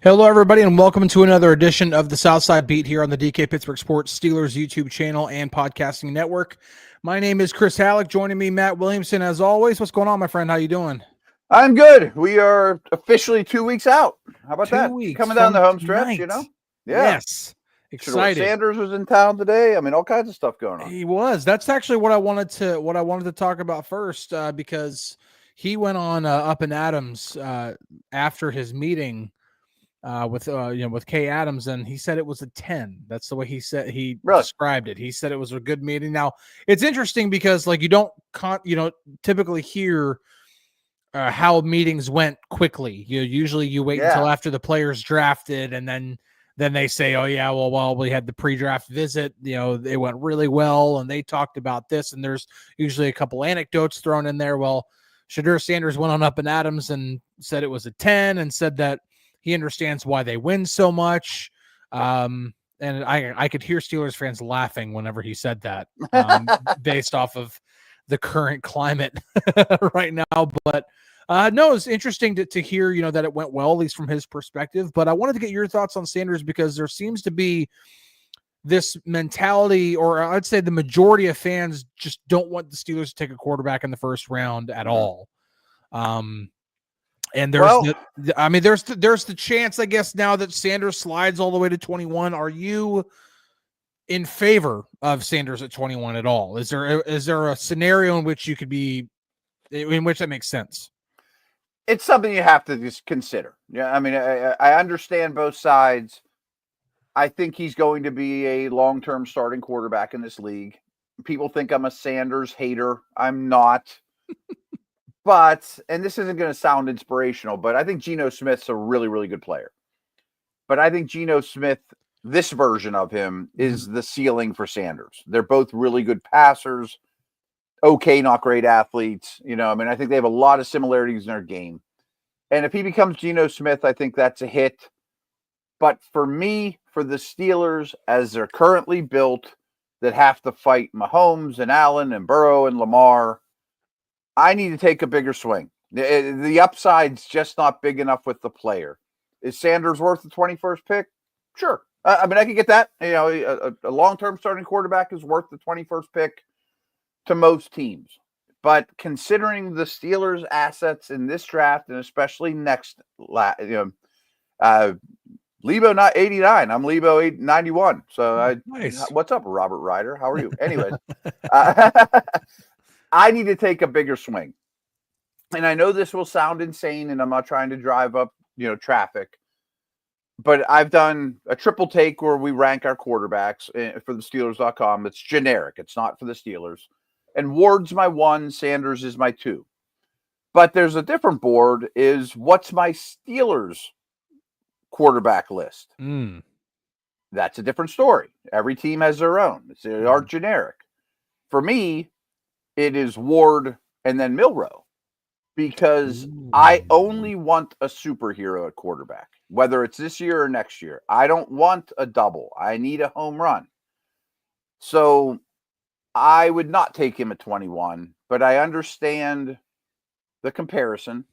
Hello, everybody, and welcome to another edition of the Southside Beat here on the DK Pittsburgh Sports Steelers YouTube channel and podcasting network. My name is Chris Halicke. Joining me, Matt Williamson, as always. What's going on, my friend? How you doing? I'm good. We are officially 2 weeks out. How about 2 that? weeks Coming down the home tonight. stretch, Yeah. Yes. Excited. Sanders was in town today. I mean, all kinds of stuff going on. He was. That's actually what I wanted to talk about first, because he went on Up and Adams after his meeting with Kay Adams, and he said it was a 10. That's the way he described it. He said it was a good meeting. Now, it's interesting because you don't typically hear how meetings went quickly. Usually you wait until after the players drafted, and then they say, oh yeah, well, we had the pre-draft visit, it went really well, and they talked about this, and there's usually a couple anecdotes thrown in there. Well, Shedeur Sanders went on Up and Adams and said it was a 10, and said that he understands why they win so much. And I could hear Steelers fans laughing whenever he said that, based off of the current climate right now. But no, it's interesting to hear, that it went well, at least from his perspective. But I wanted to get your thoughts on Sanders, because there seems to be this mentality, or I'd say the majority of fans just don't want the Steelers to take a quarterback in the first round at all. And there's there's the chance, I guess, now that Sanders slides all the way to 21. Are you in favor of Sanders at 21 at all? Is there a scenario in which that makes sense? It's something you have to just consider. Yeah, I mean, I understand both sides. I think he's going to be a long-term starting quarterback in this league. People think I'm a Sanders hater. I'm not. But, and this isn't going to sound inspirational, but I think Geno Smith's a really, really good player. But I think Geno Smith, this version of him, is the ceiling for Sanders. They're both really good passers. Okay, not great athletes. I think they have a lot of similarities in their game. And if he becomes Geno Smith, I think that's a hit. But for me, for the Steelers, as they're currently built, that have to fight Mahomes and Allen and Burrow and Lamar, I need to take a bigger swing. The upside's just not big enough with the player. Is Sanders worth the 21st pick? Sure. I could get that. A long-term starting quarterback is worth the 21st pick to most teams. But considering the Steelers' assets in this draft, and especially next, Lebo not 89. I'm Lebo 91. So nice. What's up, Robert Ryder? How are you? Anyways. I need to take a bigger swing. And I know this will sound insane, and I'm not trying to drive up, traffic. But I've done a triple take where we rank our quarterbacks for the Steelers.com. It's generic. It's not for the Steelers. And Ward's my 1, Sanders is my 2. But there's a different board, is what's my Steelers quarterback list? That's a different story. Every team has their own. They are generic. For me, it is Ward and then Milroe, because I only want a superhero at quarterback, whether it's this year or next year. I don't want a double. I need a home run. So I would not take him at 21, but I understand the comparison,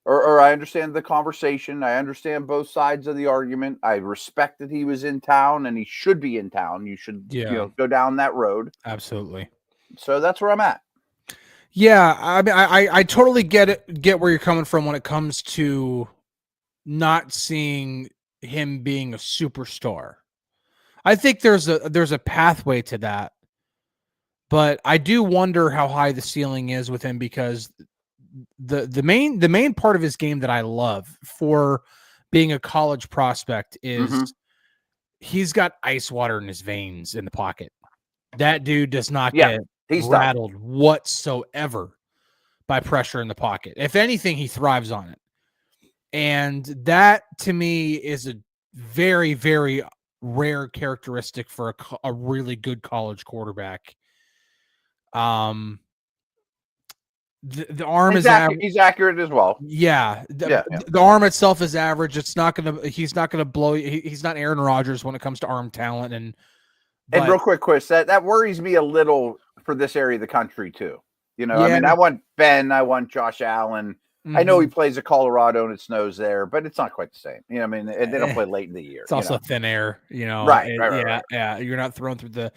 or I understand the conversation. I understand both sides of the argument. I respect that he was in town, and he should be in town. You should go down that road. Absolutely. So that's where I'm at. Yeah, I totally get where you're coming from when it comes to not seeing him being a superstar. I think there's a pathway to that, but I do wonder how high the ceiling is with him, because the main part of his game that I love for being a college prospect is he's got ice water in his veins in the pocket. That dude does not get rattled whatsoever by pressure in the pocket. If anything, he thrives on it. And that, to me, is a very, very rare characteristic for a really good college quarterback. The arm is average. He's accurate as well. Yeah. The arm itself is average. He's not going to blow. He's not Aaron Rodgers when it comes to arm talent. And real quick, Chris, that worries me a little for this area of the country too. I want Ben, I want Josh Allen, I know he plays at Colorado and it snows there, but it's not quite the same. You know, I mean, they don't play late in the year. It's also thin air, Right. Yeah. You're not thrown through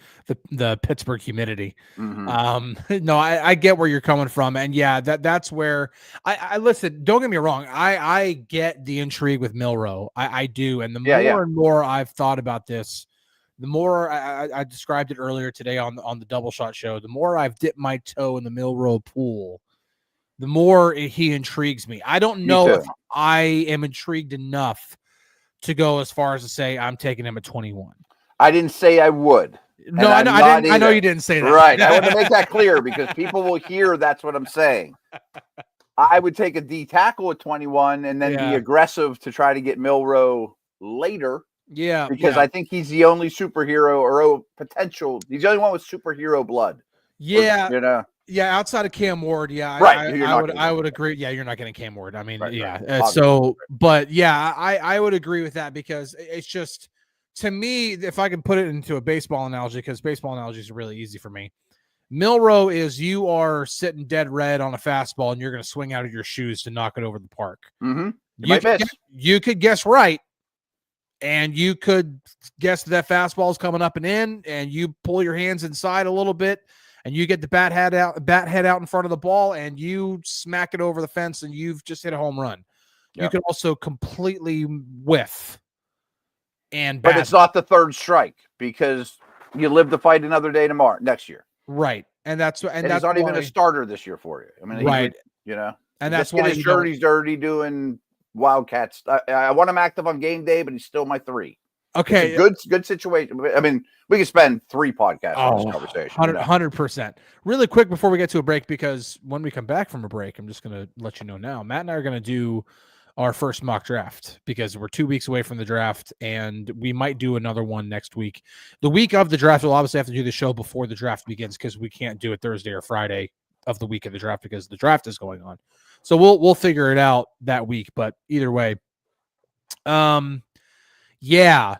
the Pittsburgh humidity. Mm-hmm. No, I get where you're coming from, and yeah, that's where I listen. Don't get me wrong. I get the intrigue with Milroe. I do, and the more and more I've thought about this, the more I described it earlier today on the Double Shot show. The more I've dipped my toe in the Milroe pool, the more he intrigues me. I don't know if I am intrigued enough to go as far as to say I'm taking him at 21. I didn't say I would. No, I didn't. I know you didn't say that. Right. I want to make that clear because people will hear that's what I'm saying. I would take a D tackle at 21 and then be aggressive to try to get Milroe later. Yeah. Because I think he's the only superhero or potential. He's the only one with superhero blood. Yeah. Or, yeah, outside of Cam Ward, right. I would agree. Yeah, you're not getting Cam Ward. I mean, but yeah, I would agree with that because it's just, to me, if I can put it into a baseball analogy, because baseball analogies are really easy for me. Milroe is you are sitting dead red on a fastball and you're going to swing out of your shoes to knock it over the park. Mm-hmm. You could guess right, and you could guess that fastball is coming up and in, and you pull your hands inside a little bit. And you get the bat head out in front of the ball, and you smack it over the fence, and you've just hit a home run. Yep. You can also completely whiff. But it's not the third strike because you live to fight another day next year. Right, and that's he's not even a starter this year for you. I mean, right, and that's why his shirt dirty doing Wildcats. I want him active on game day, but he's still my 3. Okay, good situation. I mean, we could spend 3 podcasts on this conversation. 100%. Really quick before we get to a break, because when we come back from a break, I'm just going to let you know now. Matt and I are going to do our first mock draft because we're 2 weeks away from the draft, and we might do another one next week. The week of the draft, we'll obviously have to do the show before the draft begins because we can't do it Thursday or Friday of the week of the draft because the draft is going on. So we'll figure it out that week. But either way, yeah,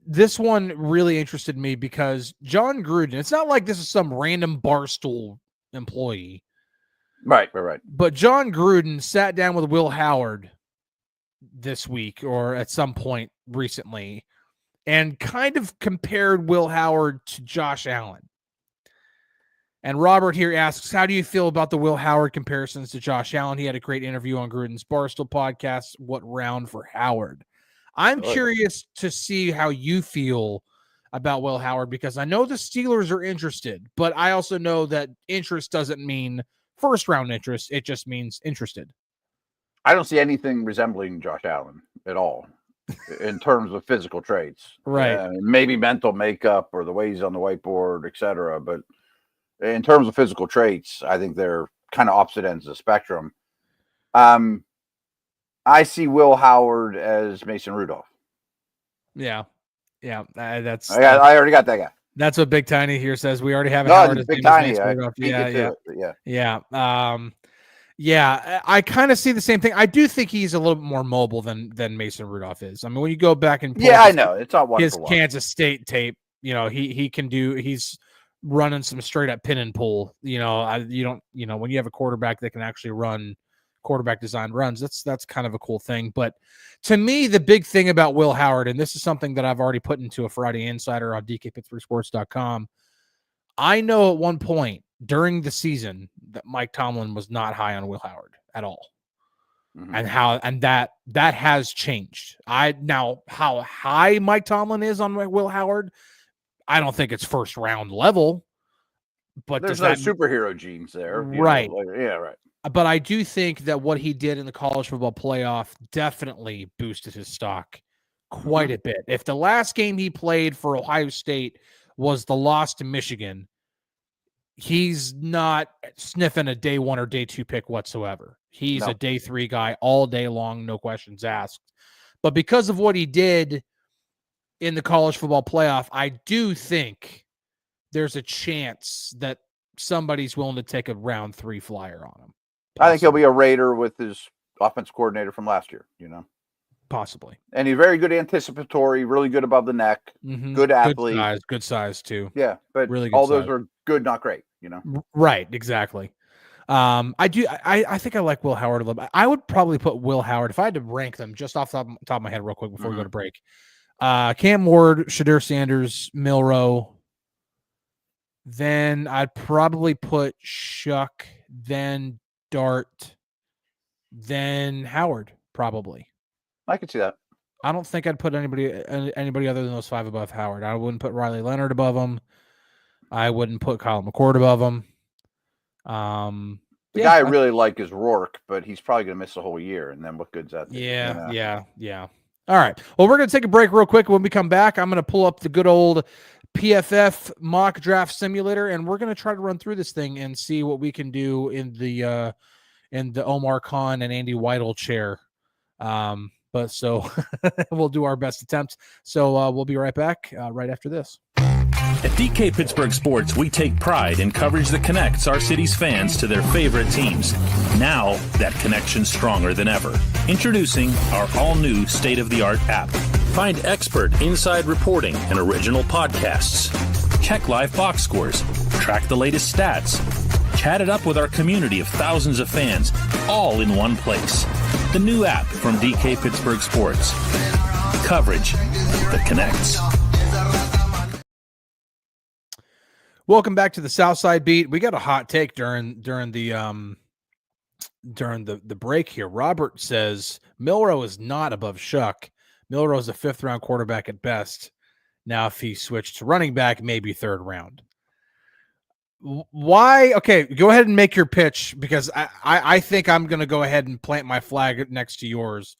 this one really interested me because John Gruden, it's not like this is some random Barstool employee. Right. But John Gruden sat down with Will Howard this week or at some point recently and kind of compared Will Howard to Josh Allen. And Robert here asks, how do you feel about the Will Howard comparisons to Josh Allen? He had a great interview on Gruden's Barstool podcast. What round for Howard? I'm curious to see how you feel about Will Howard because I know the Steelers are interested, but I also know that interest doesn't mean first round interest. It just means interested. I don't see anything resembling Josh Allen at all in terms of physical traits. Right. Maybe mental makeup or the way he's on the whiteboard, etc. But in terms of physical traits, I think they're kind of opposite ends of the spectrum. I see Will Howard as Mason Rudolph. Yeah. That's. I already got that guy. That's what Big Tiny here says. We already have Howard as Big Tiny. Yeah. I kind of see the same thing. I do think he's a little bit more mobile than Mason Rudolph is. I mean, when you go back and I know it's not his Kansas State tape. He can do. He's running some straight up pin and pull. When you have a quarterback that can actually run quarterback designed runs, that's kind of a cool thing. But to me, the big thing about Will Howard, and this is something that I've already put into a Friday Insider on DKPittsburghSports.com. I know at one point during the season that Mike Tomlin was not high on Will Howard at all. Mm-hmm. And that has changed. How high Mike Tomlin is on Will Howard, I don't think it's first round level, but there's no superhero genes there. Right. Right. But I do think that what he did in the college football playoff definitely boosted his stock quite a bit. If the last game he played for Ohio State was the loss to Michigan, he's not sniffing a day 1 or day 2 pick whatsoever. He's a day 3 guy all day long, no questions asked. But because of what he did in the college football playoff, I do think there's a chance that somebody's willing to take a round 3 flyer on him. Possibly. I think he'll be a Raider with his offensive coordinator from last year, Possibly. And he's very good anticipatory, really good above the neck, good athlete. Good size too. Yeah, but really good all those are good, not great, Right, exactly. I think I like Will Howard a little bit. I would probably put Will Howard if I had to rank them just off the top of my head real quick before we go to break. Cam Ward, Shadir Sanders, Milroe. Then I'd probably put Shuck, then Dart, then Howard, probably. I could see that. I don't think I'd put anybody other than those 5 above Howard. I wouldn't put Riley Leonard above him. I wouldn't put Kyle McCord above him. The guy I really like is Rourke, but he's probably going to miss the whole year. And then what good's that? Yeah. All right. Well, we're going to take a break real quick. When we come back, I'm going to pull up the good old PFF mock draft simulator, and we're going to try to run through this thing and see what we can do in the Omar Khan and Andy Weidel chair. But so we'll do our best attempts. So we'll be right back right after this. At DK Pittsburgh Sports, we take pride in coverage that connects our city's fans to their favorite teams. Now, that connection's stronger than ever. Introducing our all-new state-of-the-art app. Find expert inside reporting and original podcasts. Check live box scores. Track the latest stats. Chat it up with our community of thousands of fans, all in one place. The new app from DK Pittsburgh Sports. Coverage that connects. Welcome back to the Southside Beat. We got a hot take during the break here. Robert says Milroe is not above Shuck. Milroe is a 5th round quarterback at best. Now, if he switched to running back, maybe 3rd round. Why? Okay, go ahead and make your pitch, because I think I'm going to go ahead and plant my flag next to yours.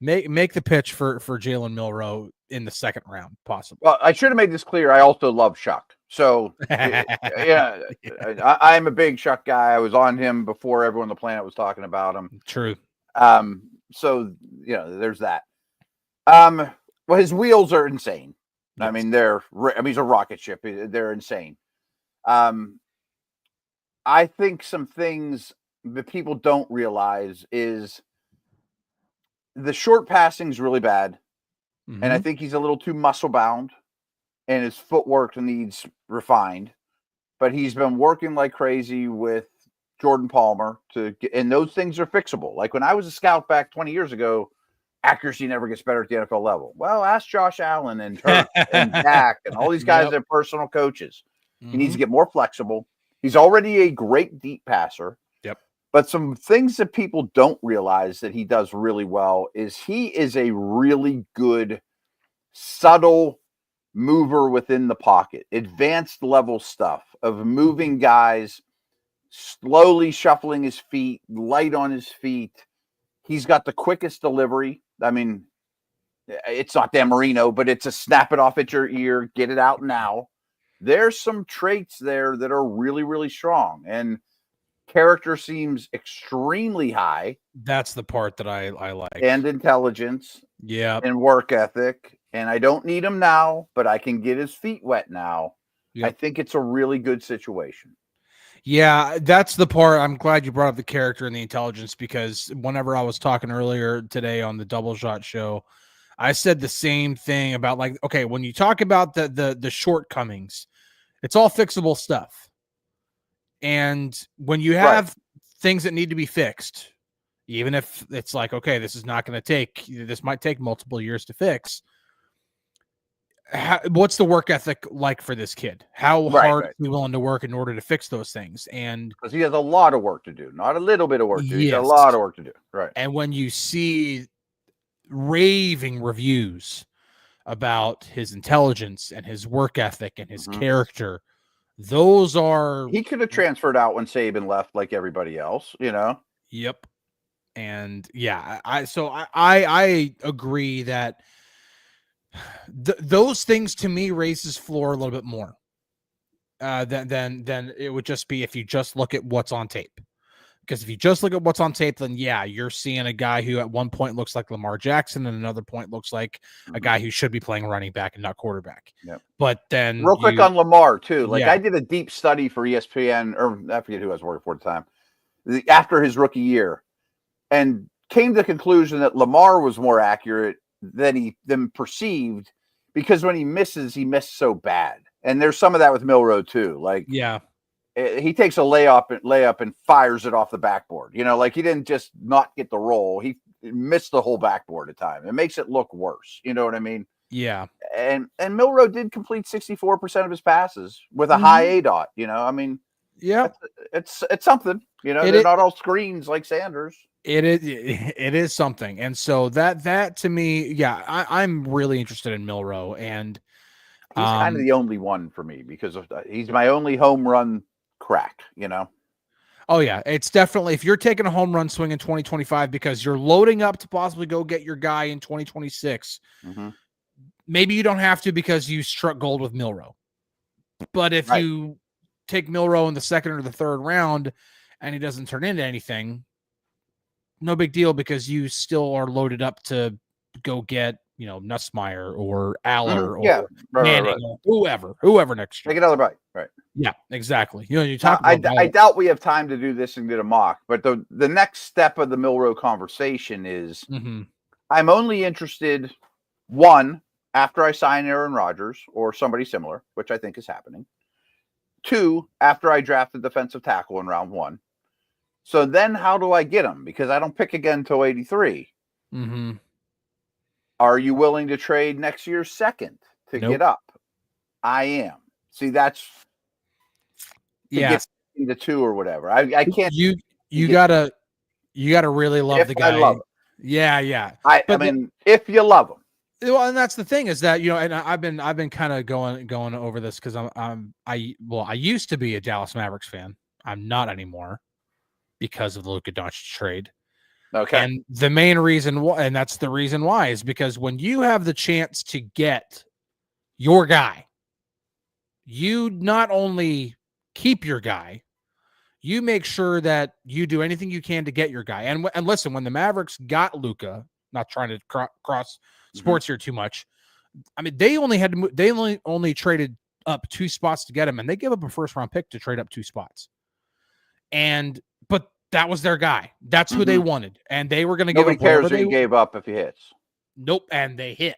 Make the pitch for Jaylen Milroe in the 2nd round, possibly. Well, I should have made this clear. I also love Shuck. So, yeah, I'm a big Shuck guy. I was on him before everyone on the planet was talking about him. True. So, there's that. Well, his wheels are insane. Yes. I mean, he's a rocket ship. They're insane. I think some things that people don't realize is the short passing is really bad. Mm-hmm. And I think he's a little too muscle bound. And his footwork needs refined, but he's been working like crazy with Jordan Palmer and those things are fixable. Like when I was a scout back 20 years ago, accuracy never gets better at the NFL level. Well, ask Josh Allen and Turk and Dak and all these guys that are personal coaches. Mm-hmm. He needs to get more flexible. He's already a great deep passer. Yep. But some things that people don't realize that he does really well is he is a really good, subtle mover within the pocket, advanced level stuff of moving guys, slowly shuffling his feet, light on his feet. He's got the quickest delivery. I mean, it's not Dan Marino, but it's a snap it off at your ear, get it out now. There's some traits there that are really, really strong, and character seems extremely high. That's the part that I like. And intelligence. Yeah. And work ethic. And I don't need him now, but I can get his feet wet now. Yep. I think it's a really good situation. Yeah, that's the part. I'm glad you brought up the character and the intelligence, because whenever I was talking earlier today on the Double Shot show, I said the same thing about, like, okay, when you talk about the shortcomings, it's all fixable stuff. And when you have things that need to be fixed, even if it's like, okay, this might take multiple years to fix. What's the work ethic like for this kid? How hard is he willing to work in order to fix those things? And because he has a lot of work to do, not a little bit of work to do. He's got a lot of work to do. Right. And when you see raving reviews about his intelligence and his work ethic and his character, those are... He could have transferred out when Saban left like everybody else, Yep. And yeah, I agree that those things to me raises floor a little bit more than it would just be if you just look at what's on tape. Because if you just look at what's on tape, then yeah, you're seeing a guy who at one point looks like Lamar Jackson and another point looks like a guy who should be playing running back and not quarterback. Yep. But then real quick on Lamar too. Like I did a deep study for ESPN, or I forget who I was working for at the time, after his rookie year, and came to the conclusion that Lamar was more accurate than perceived, because when he missed so bad. And there's some of that with Milroe too. Like, yeah, he takes a layup and fires it off the backboard. You know, like he didn't just not get the roll. He missed the whole backboard at time. It makes it look worse. You know what I mean? Yeah. And Milroe did complete 64% of his passes with a high ADOT. You know, I mean, yeah, it's something. You know, they're not all screens like Sanders. It is something. And so that to me, yeah, I'm really interested in Milroe, and he's kind of the only one for me because he's my only home run crack, you know? Oh yeah. It's definitely, if you're taking a home run swing in 2025, because you're loading up to possibly go get your guy in 2026, maybe you don't have to because you struck gold with Milroe. But if you take Milroe in the second or the third round and he doesn't turn into anything, no big deal, because you still are loaded up to go get, you know, Nussmeier or Aller or Manning or whoever next year. Take another bite. Right. Yeah, exactly. You know, you talk I doubt we have time to do this and get a mock, but the next step of the Milroe conversation is I'm only interested, one, after I sign Aaron Rodgers or somebody similar, which I think is happening. Two, after I draft a defensive tackle in round 1. So then how do I get him? Because I don't pick again until 83. Are you willing to trade next year's second to get up? I am. See, that's get into 2 or whatever. I can't. You gotta really love the guy. I love him. Yeah. I mean, if you love him. Well, and that's the thing is that, you know, and I've been kind of going over this because I used to be a Dallas Mavericks fan. I'm not anymore because of the Luka Doncic trade. Okay. And the main reason why, and that's the reason why, is because when you have the chance to get your guy, you not only keep your guy, you make sure that you do anything you can to get your guy. And listen, when the Mavericks got Luka, not trying to cross sports here too much, I mean, they only traded up 2 spots to get him, and they gave up a first-round pick to trade up 2 spots. But that was their guy. That's who they wanted, and they were going to give up. Nobody cares who he gave up if he hits. Nope, and they hit,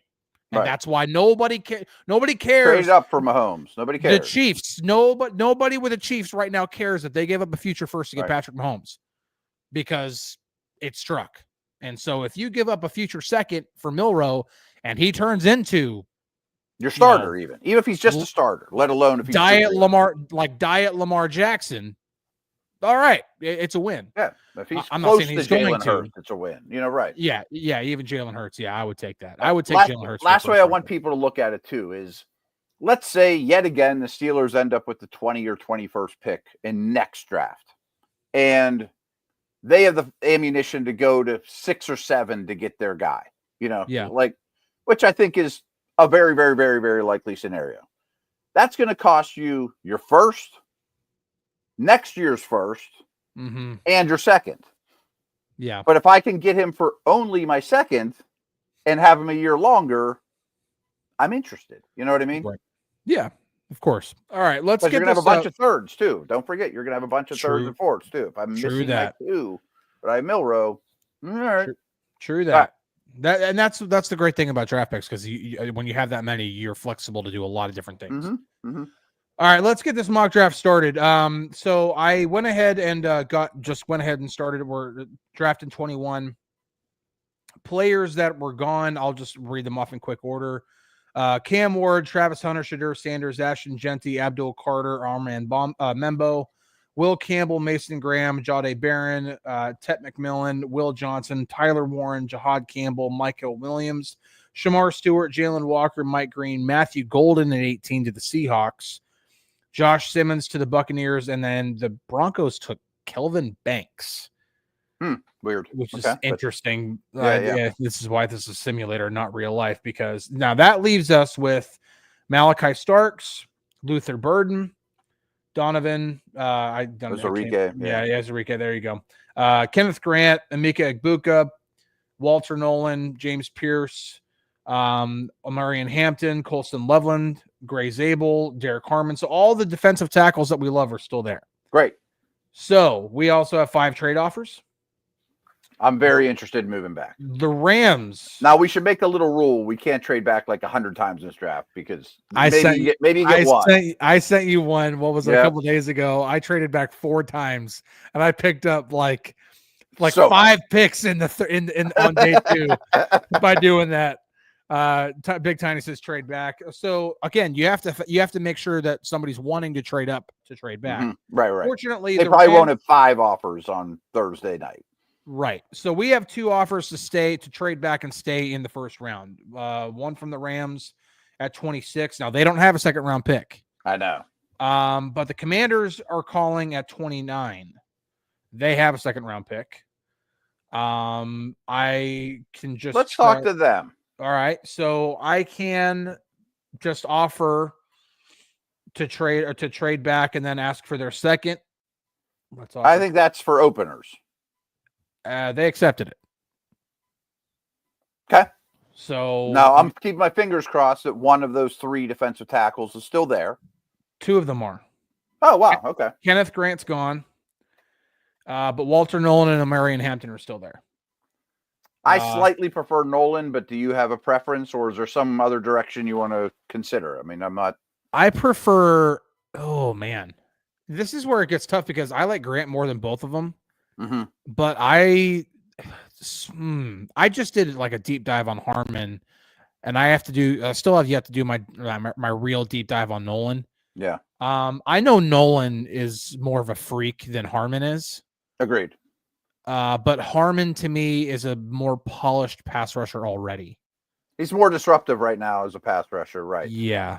and that's why nobody cares. Traded up for Mahomes. Nobody cares. The Chiefs, nobody with the Chiefs right now cares that they gave up a future first to get Patrick Mahomes, because it struck. And so if you give up a future second for Milroe and he turns into your starter, even if he's just a starter, let alone if he's Diet Lamar Jackson. All right, it's a win. Yeah, if he's I'm close not saying to he's going Jalen to. Hurts, it's a win. You know, right? Yeah, even Jalen Hurts. Yeah, I would take that. I would take Jalen Hurts. Last way I want people to look at it too is, let's say yet again the Steelers end up with the 20 or 21st pick in next draft, and they have the ammunition to go to 6 or 7 to get their guy. You know, which I think is a very, very, very, very likely scenario. That's going to cost you your first, next year's first, and your second. Yeah. But if I can get him for only my second and have him a year longer, I'm interested. You know what I mean? Right. Yeah, of course. All right, let's get. You're gonna have a bunch of thirds too. Don't forget, you're gonna have a bunch of thirds and fourths too. If I'm missing that 2, but I have Milroe. All right. True that. That's the great thing about draft picks, because when you have that many, you're flexible to do a lot of different things. All right, let's get this mock draft started. So I went ahead and started. We're drafting 21 players that were gone. I'll just read them off in quick order. Cam Ward, Travis Hunter, Shadur Sanders, Ashton Genty, Abdul Carter, Armand Membo, Will Campbell, Mason Graham, Jahdae Barron, Tet McMillan, Will Johnson, Tyler Warren, Jahad Campbell, Michael Williams, Shamar Stewart, Jalen Walker, Mike Green, Matthew Golden at 18 to the Seahawks, Josh Simmons to the Buccaneers, and then the Broncos took Kelvin Banks. Weird. Which is interesting. This is why this is a simulator, not real life, because now that leaves us with Malachi Starks, Luther Burden, Donovan. Zarique. Zarique. There you go. Kenneth Grant, Emeka Egbuka, Walter Nolan, James Pierce, Omarion Hampton, Colston Loveland, Gray Zabel, Derek Harmon. So all the defensive tackles that we love are still there. Great. So we also have 5 trade offers. I'm very interested in moving back. The Rams. Now we should make a little rule. We can't trade back like 100 times in this draft because maybe you get one. I sent you one. What was it, a couple days ago? I traded back 4 times, and I picked up like 5 picks in on day 2 by doing that. Big Tiny says trade back. So again, you have to make sure that somebody's wanting to trade up to trade back. Mm-hmm. Right. Fortunately, they probably won't have 5 offers on Thursday night. Right. So we have 2 offers to trade back and stay in the first round. One from the Rams at 26. Now they don't have a second round pick. I know. But the Commanders are calling at 29. They have a second round pick. I can just let's talk to them. All right. So I can just offer to trade back and then ask for their second. I think that's for openers. They accepted it. Okay. So now I'm keeping my fingers crossed that one of those 3 defensive tackles is still there. 2 of them are. Oh, wow. Okay. Kenneth Grant's gone. But Walter Nolan and Amarian Hampton are still there. I slightly prefer Nolan, but do you have a preference, or is there some other direction you want to consider? I mean, I prefer. Oh man, this is where it gets tough because I like Grant more than both of them. Mm-hmm. But I just did like a deep dive on Harmon, and I still have yet to do my real deep dive on Nolan. Yeah. I know Nolan is more of a freak than Harmon is. Agreed. But Harmon to me is a more polished pass rusher already. He's more disruptive right now as a pass rusher, right? Yeah.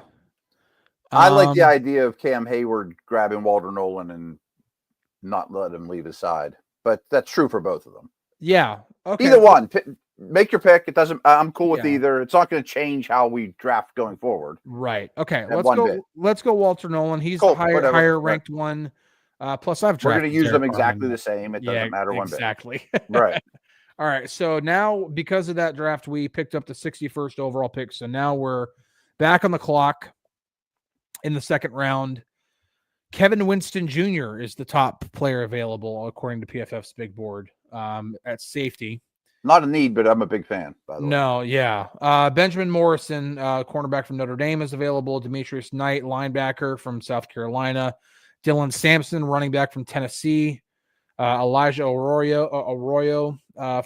I like the idea of Cam Hayward grabbing Walter Nolan and not let him leave his side, but that's true for both of them. Yeah. Okay. Either one, make your pick. It doesn't. I'm cool with either. It's not going to change how we draft going forward. Right. Okay. Let's go. Walter Nolan. He's the higher ranked one. Plus, We're going to use them exactly the same. It doesn't matter one bit. Exactly. Right. All right. So now, because of that draft, we picked up the 61st overall pick. So now we're back on the clock in the second round. Kevin Winston Jr. is the top player available, according to PFF's big board, at safety. Not a need, but I'm a big fan, by the way. No, yeah. Benjamin Morrison, cornerback from Notre Dame, is available. Demetrius Knight, linebacker from South Carolina. Dylan Sampson, running back from Tennessee. Elijah Arroyo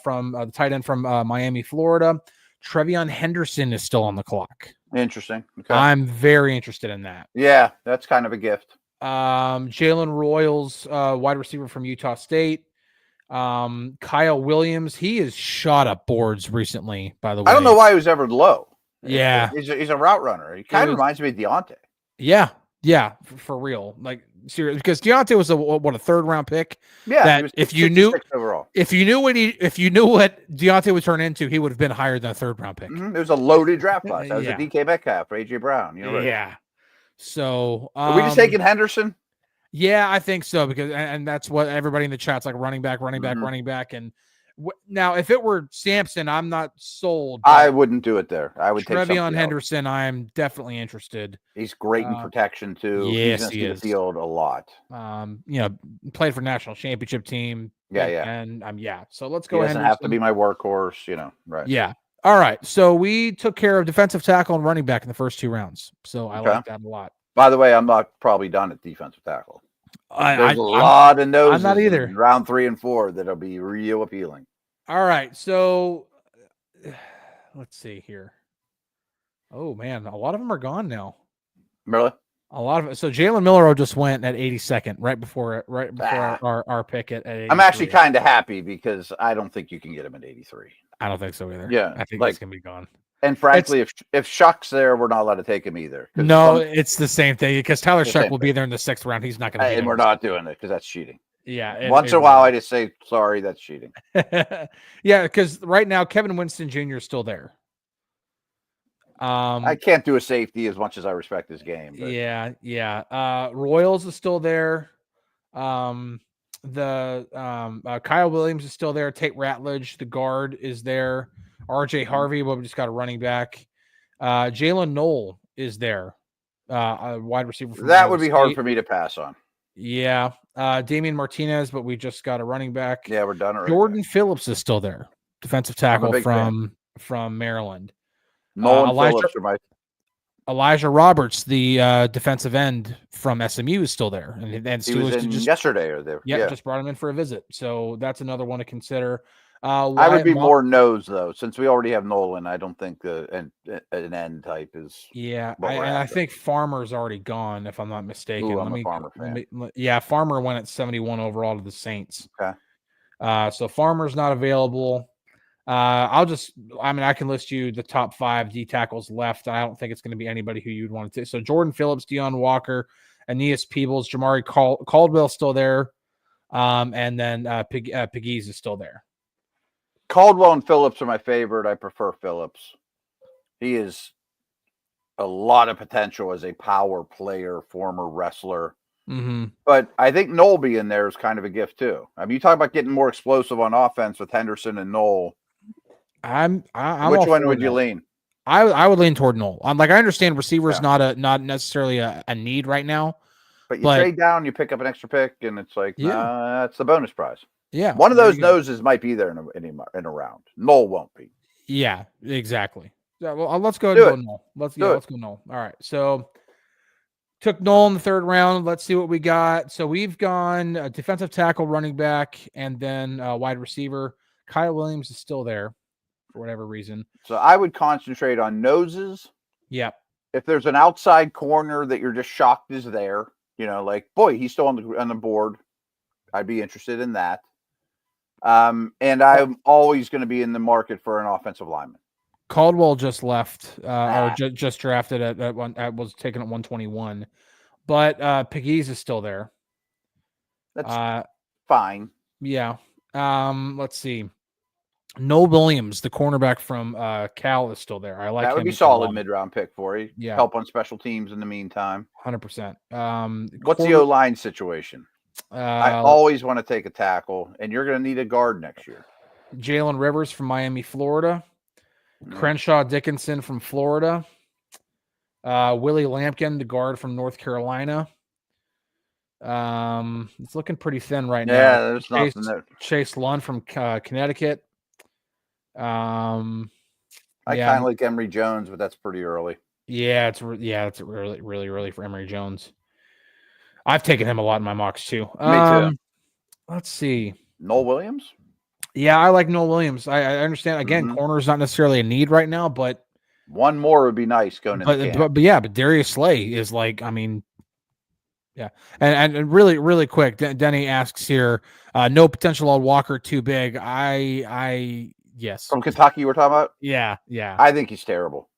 from the tight end from Miami, Florida. Trevion Henderson is still on the clock. Interesting. Okay. I'm very interested in that. Yeah, that's kind of a gift. Jalen Royals, wide receiver from Utah State. Kyle Williams, he has shot up boards recently, by the way. I don't know why he was ever low. Yeah. He's a route runner. He kind of reminds me of Deontay. Yeah, for real. Like, seriously, because Deontay was a third round pick. Yeah, that if you knew what Deontay would turn into, he would have been higher than a third round pick. Mm-hmm. It was a loaded draft class. That was a DK Metcalf for AJ Brown. Yeah. So are we just taking Henderson? Yeah, I think so, because and that's what everybody in the chat's like, running back. And now if it were Sampson, I'm not sold. I wouldn't do it there. I would take Trevion Henderson. I'm definitely interested. He's great in protection too. Yes, he is. The field a lot. Played for national championship team. And so let's go. He doesn't have to be my workhorse. Right. Yeah. All right. So we took care of defensive tackle and running back in the first 2 rounds. So I like that a lot. By the way, I'm not probably done at defensive tackle. There's a lot of noses. I'm not either. In round 3 and 4 that'll be real appealing. All right, so let's see here. Oh man, a lot of them are gone now. Really? A lot of it. So Jaylen Milroe just went at 82nd, right before our pick at 83. I'm actually kind of happy because I don't think you can get him at 83. I don't think so either. Yeah, I think he's gonna be gone. And frankly, if Shuck's there, we're not allowed to take him either. No, it's the same thing because Tyler Shuck will be there in the 6th round. He's not going to be there. And we're not doing it because that's cheating. Yeah. Once in a while, I just say, sorry, that's cheating. Yeah, because right now, Kevin Winston Jr. is still there. I can't do a safety as much as I respect this game. But. Yeah. Royals is still there. Kyle Williams is still there. Tate Ratledge, the guard, is there. RJ Harvey, but we just got a running back. Jalen Knoll is there, a wide receiver. That would be hard for me to pass on. Yeah. Damian Martinez, but we just got a running back. Yeah, we're done already. Jordan Phillips is still there, defensive tackle from Maryland. Nolan Phillips are my Elijah Roberts, the defensive end from SMU, is still there, and he was in yesterday or there. Yeah, just brought him in for a visit. So that's another one to consider. I would be more nose though, since we already have Nolan. I don't think an end type is. Yeah, I think Farmer's already gone, if I'm not mistaken. Ooh, I'm a Farmer fan. Farmer went at 71 overall to the Saints. Okay. So Farmer's not available. I can list you the top 5 D tackles left. I don't think it's going to be anybody who you'd want to take. So Jordan Phillips, Deion Walker, Aeneas Peebles, Jamari Caldwell still there. And then Pegues is still there. Caldwell and Phillips are my favorite. I prefer Phillips. He is a lot of potential as a power player, former wrestler. Mm-hmm. But I think Noel being there is kind of a gift too. I mean, you talk about getting more explosive on offense with Henderson and Noel. Which one would you lean? I would lean toward Noel. I understand receivers not necessarily a need right now. But you trade down, you pick up an extra pick, and it's like, it's the bonus prize. Yeah. One of those noses might be there in a round. Noel won't be. Yeah, exactly. Yeah, well, let's go Noel. Let's go Noel. All right. So took Noel in the 3rd round. Let's see what we got. So we've gone defensive tackle, running back, and then wide receiver. Kyle Williams is still there for whatever reason. So I would concentrate on noses. Yep. If there's an outside corner that you're just shocked is there, he's still on the board, I'd be interested in that. And I'm always going to be in the market for an offensive lineman. Caldwell just left, or just drafted at one. Was taken at 121, but Pegues is still there. That's fine. Yeah. Let's see. Noel Williams, the cornerback from Cal, is still there. I like that. Would be solid mid-round pick for you. Yeah. Help on special teams in the meantime. 100%. What's the O-line situation? I always want to take a tackle, and you're going to need a guard next year. Jalen Rivers from Miami, Florida. Crenshaw Dickinson from Florida. Willie Lampkin, the guard from North Carolina. It's looking pretty thin right now. Yeah, there's nothing there. Chase Lund from Connecticut. I kind of like Emory Jones, but that's pretty early. Yeah, it's really, really early for Emory Jones. I've taken him a lot in my mocks too. Me too. Let's see. Noel Williams? Yeah, I like Noel Williams. I understand. Again, corner is not necessarily a need right now, but one more would be nice going into but Darius Slay is yeah. And really, really quick, Denny asks here, no potential on Walker too big. Yes. From Kentucky we're talking about? Yeah. I think he's terrible.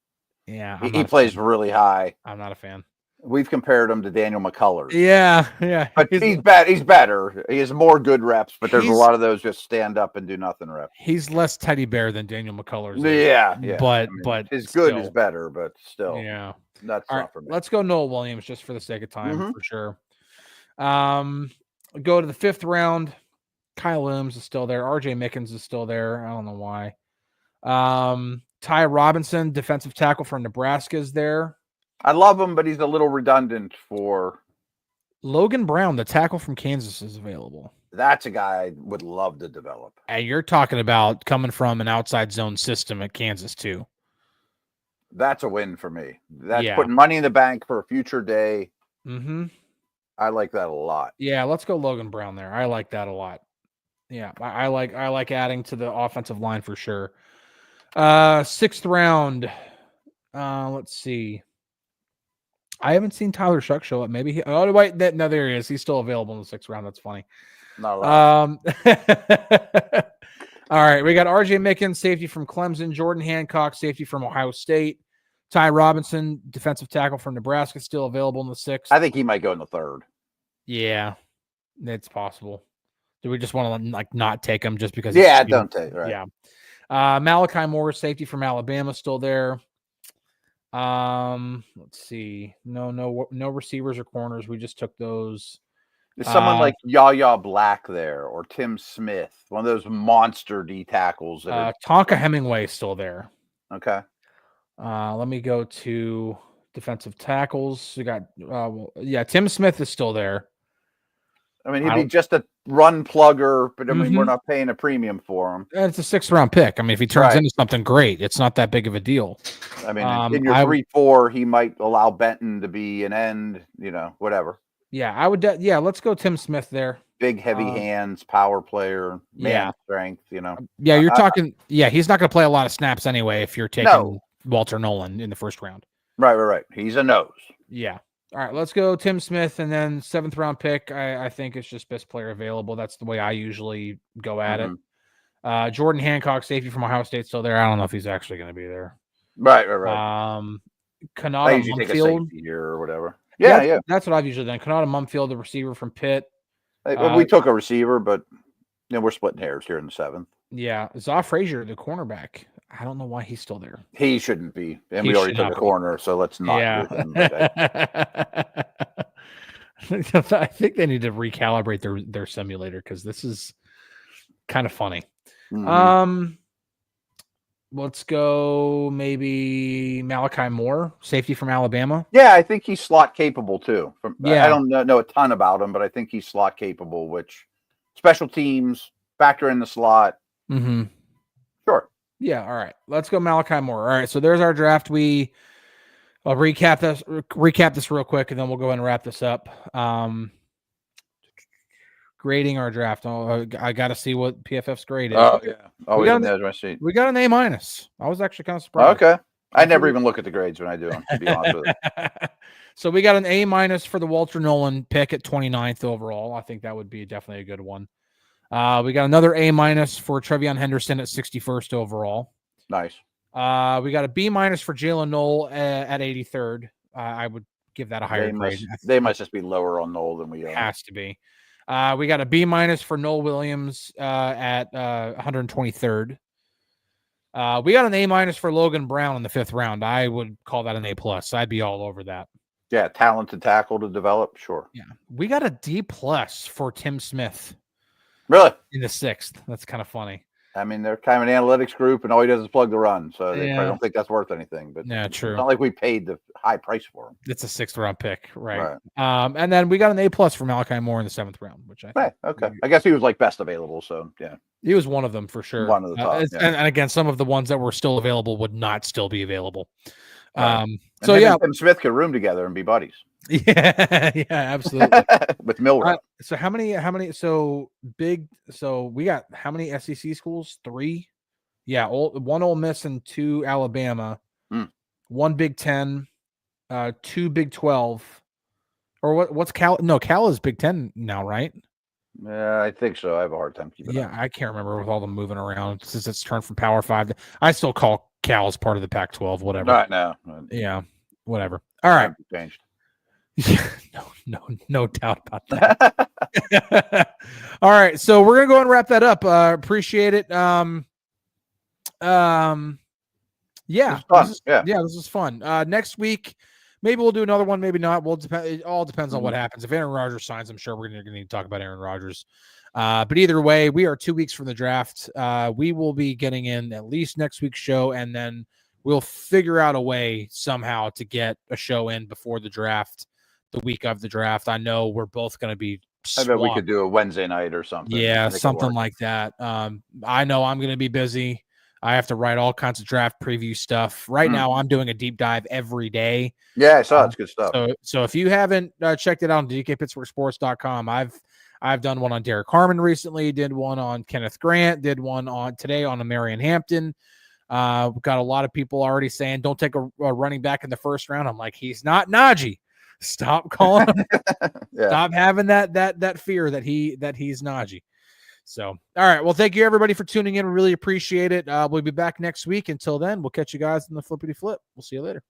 Yeah. He plays really high. I'm not a fan. We've compared him to Daniel McCullers. Yeah. But he's bad. He's better. He has more good reps, but there's a lot of those just stand up and do nothing reps. He's less teddy bear than Daniel McCullers. Yeah. But his good is better, but still. Yeah. That's all not right, for me. Let's go Noel Williams just for the sake of time, for sure. Go to the 5th round. Kyle Williams is still there. RJ Mickens is still there. I don't know why. Ty Robinson, defensive tackle from Nebraska, is there. I love him, but he's a little redundant for. Logan Brown, the tackle from Kansas, is available. That's a guy I would love to develop. And you're talking about coming from an outside zone system at Kansas, too. That's a win for me. That's putting money in the bank for a future day. Mm-hmm. I like that a lot. Yeah, let's go Logan Brown there. I like that a lot. Yeah, I like adding to the offensive line for sure. 6th round. Let's see. I haven't seen Tyler Shuck show up. Maybe no, there he is. He's still available in the 6th round. That's funny. Not allowed. All right, we got RJ Mickens, safety from Clemson, Jordan Hancock, safety from Ohio State, Ty Robinson, defensive tackle from Nebraska, still available in the 6th. I think he might go in the 3rd. Yeah, it's possible. Do we just want to not take him just because? Yeah, don't take. Right. Yeah. Malachi Moore, safety from Alabama, still there. Let's see. No receivers or corners. We just took those. Is someone like Yaya Black there or Tim Smith, one of those monster D tackles? Tonka Hemingway is still there. Okay. Let me go to defensive tackles. We got Tim Smith is still there. I mean, he'd be just a run plugger, but I mean, we're not paying a premium for him. And it's a 6th-round pick. I mean, if he turns into something great, it's not that big of a deal. I mean, in your 3-4, he might allow Benton to be an end, whatever. Yeah, I would. Let's go Tim Smith there. Big, heavy hands, power player, man strength, Yeah, you're talking. Yeah, he's not going to play a lot of snaps anyway if you're taking Walter Nolan in the 1st round. Right. He's a nose. Yeah. All right, let's go Tim Smith, and then 7th-round pick. I think it's just best player available. That's the way I usually go at it. Jordan Hancock, safety from Ohio State, still there. I don't know if he's actually going to be there. Right. Kanata Mumfield take a safety here or whatever. Yeah. That's what I've usually done. Kanata Mumfield, the receiver from Pitt. We took a receiver, but we're splitting hairs here in the 7th. Yeah, Zoff Frazier, the cornerback. I don't know why he's still there. He shouldn't be. And we already took a corner, so let's not do him. I think they need to recalibrate their simulator because this is kind of funny. Let's go maybe Malachi Moore, safety from Alabama. Yeah, I think he's slot capable too. I don't know a ton about him, but I think he's slot capable, which special teams, factor in the slot. Sure. Yeah, all right. Let's go Malachi Moore. All right, so there's our draft. I'll recap this real quick, and then we'll go ahead and wrap this up. Grading our draft. Oh, I got to see what PFF's grade is. Oh, yeah. Always on the edge of my seat. We got an A-. I was actually kind of surprised. Okay. I never even look at the grades when I do them, to be honest with you. So we got an A- for the Walter Nolan pick at 29th overall. I think that would be definitely a good one. We got another A- for Trevion Henderson at 61st overall. Nice. We got a B- for Jaylen Milroe at 83rd. I would give that a higher grade. They must just be lower on Noel than we are. Has to be. We got a B- for Noel Williams at 123rd. We got an A- for Logan Brown in the 5th round. I would call that an A+. I'd be all over that. Yeah, talented tackle to develop. Sure. Yeah. We got a D+ for Tim Smith. Really? In the 6th. That's kind of funny. I mean, they're kind of an analytics group, and all he does is plug the run. So they probably don't think that's worth anything. But yeah, true. It's not like we paid the high price for him. It's a 6th-round pick, right? And then we got an A+ for Malachi Moore in the 7th round, which I think. Okay. I guess he was like best available. So yeah, he was one of them for sure. One of the top. And again, some of the ones that were still available would not still be available. Right. So yeah, Tim Smith could room together and be buddies. Yeah, absolutely. With Milroe. So how many? So we got how many SEC schools? 3. Yeah, 1 Ole Miss and 2 Alabama. 1 Big 10, 2 Big 12. Or what's Cal? No, Cal is Big 10 now, right? Yeah, I think so. I have a hard time keeping. Yeah, I can't remember with all them moving around since it's turned from Power 5. I still call Cal as part of the Pac-12. Whatever. Right now. Yeah, whatever. All right. Changed. Yeah, no doubt about that. All right, so we're gonna go and wrap that up. Appreciate it. This is fun. Next week, maybe we'll do another one, maybe not. It all depends on what happens. If Aaron Rodgers signs, I'm sure we're gonna need to talk about Aaron Rodgers. But either way, we are 2 weeks from the draft. We will be getting in at least next week's show, and then we'll figure out a way somehow to get a show in before the draft. The week of the draft. I know we're both going to be swamped. I bet we could do a Wednesday night or something. Yeah, something like that. I know I'm going to be busy. I have to write all kinds of draft preview stuff. Right now, I'm doing a deep dive every day. Yeah, I saw it's good stuff. So if you haven't checked it out on DKPittsburghSports.com, I've done one on Derek Harmon recently, did one on Kenneth Grant, did one on today on Marion Hampton. We've got a lot of people already saying, don't take a running back in the 1st round. I'm like, he's not Najee. Stop calling him. Stop having that fear that he's Najee. So, all right. Well, thank you everybody for tuning in. We really appreciate it. We'll be back next week. Until then, we'll catch you guys in the flippity flip. We'll see you later.